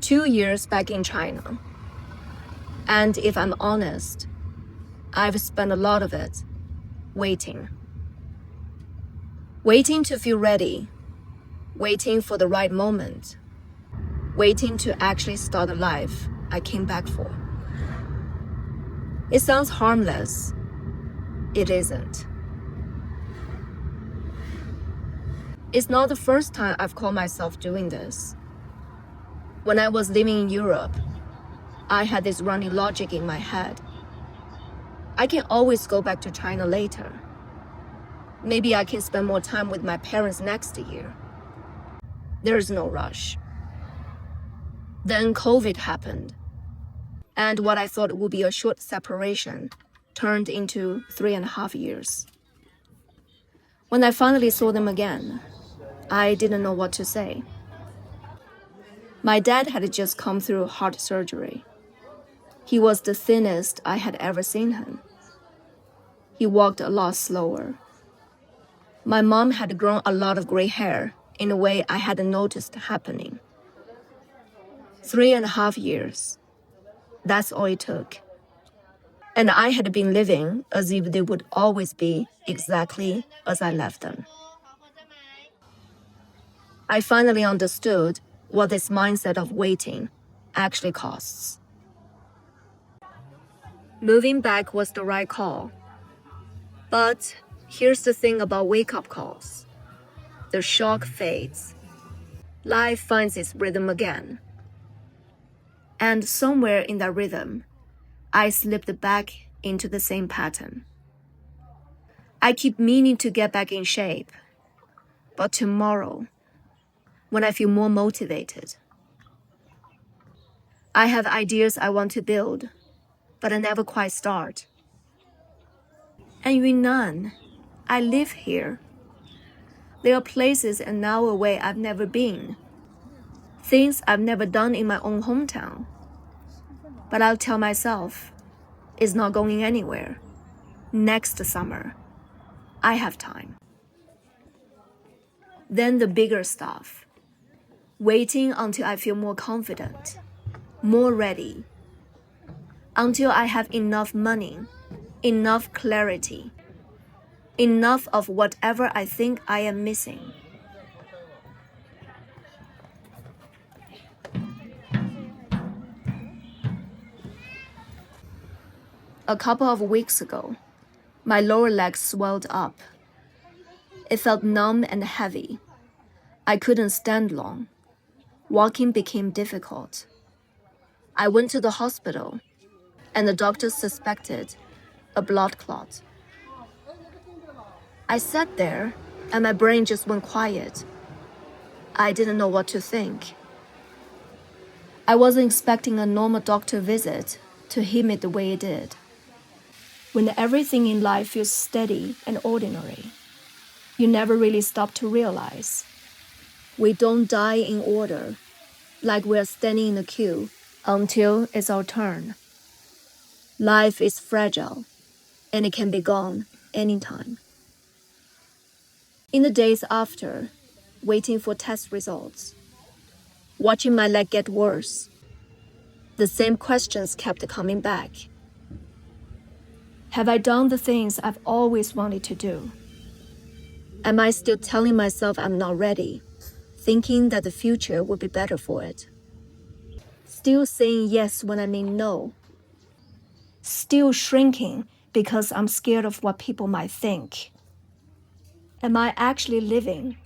2 years back in China. And if I'm honest, I've spent a lot of it waiting. Waiting to feel ready, waiting for the right moment, waiting to actually start the life I came back for. It sounds harmless. It isn't. It's not the first time I've caught myself doing this. When I was living in Europe, I had this running logic in my head. I can always go back to China later. Maybe I can spend more time with my parents next year. There's no rush. Then COVID happened, and what I thought would be a short separation turned into 3.5 years. When I finally saw them again, I didn't know what to say. My dad had just come through heart surgery. He was the thinnest I had ever seen him. He walked a lot slower. My mom had grown a lot of gray hair in a way I hadn't noticed happening. 3.5 years. That's all it took. And I had been living as if they would always be exactly as I left them. I finally understood what this mindset of waiting actually costs. Moving back was the right call. But here's the thing about wake-up calls. The shock fades. Life finds its rhythm again. And somewhere in that rhythm, I slipped back into the same pattern. I keep meaning to get back in shape. But tomorrow, when I feel more motivated, I have ideas I want to build, but I never quite start. And Yunnan, I live here. There are places an hour away I've never been. Things I've never done in my own hometown. But I'll tell myself, it's not going anywhere. Next summer, I have time. Then the bigger stuff. Waiting until I feel more confident, more ready. Until I have enough money, enough clarity, enough of whatever I think I am missing. A couple of weeks ago, my lower legs swelled up. It felt numb and heavy. I couldn't stand long. Walking became difficult. I went to the hospital, and the doctor suspected a blood clot. I sat there, and my brain just went quiet. I didn't know what to think. I wasn't expecting a normal doctor visit to hit me the way it did. When everything in life feels steady and ordinary, you never really stop to realize. We don't die in order, like we're standing in a queue until it's our turn. Life is fragile, and it can be gone anytime. In the days after, waiting for test results, watching my leg get worse, the same questions kept coming back. Have I done the things I've always wanted to do? Am I still telling myself I'm not ready, thinking that the future will be better for it? Still saying yes when I mean no? Still shrinking because I'm scared of what people might think? Am I actually living,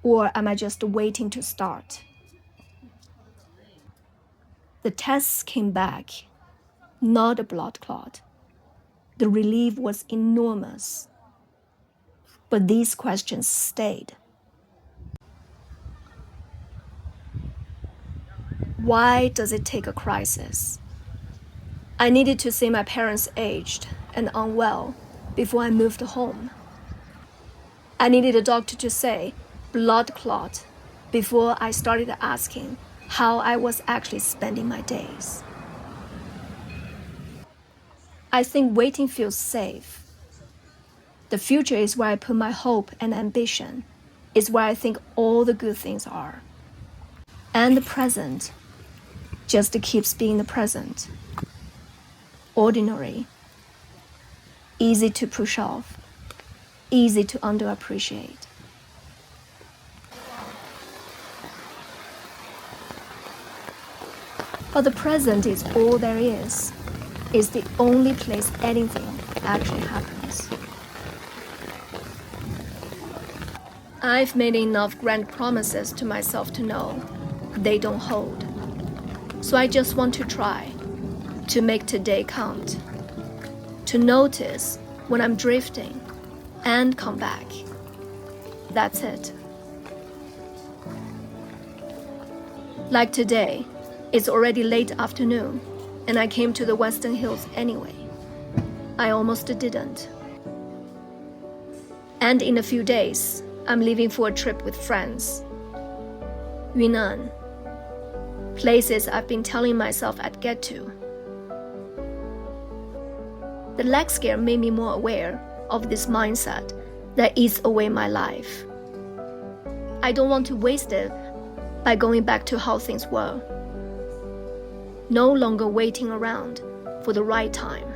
or am I just waiting to start? The tests came back, not a blood clot. The relief was enormous. But these questions stayed. Why does it take a crisis? I needed to see my parents aged and unwell before I moved home. I needed a doctor to say blood clot before I started asking how I was actually spending my days. I think waiting feels safe. The future is where I put my hope and ambition. It's where I think all the good things are. And the present, just keeps being the present. Ordinary, easy to push off, easy to underappreciate. But the present is all there is. It's the only place anything actually happens. I've made enough grand promises to myself to know they don't hold. So I just want to try to make today count, to notice when I'm drifting and come back. That's it. Like today, it's already late afternoon, and I came to the Western Hills anyway. I almost didn't. And in a few days, I'm leaving for a trip with friends. Yunnan. Places I've been telling myself I'd get to. The leg scare made me more aware of this mindset that eats away my life. I don't want to waste it by going back to how things were. No longer waiting around for the right time.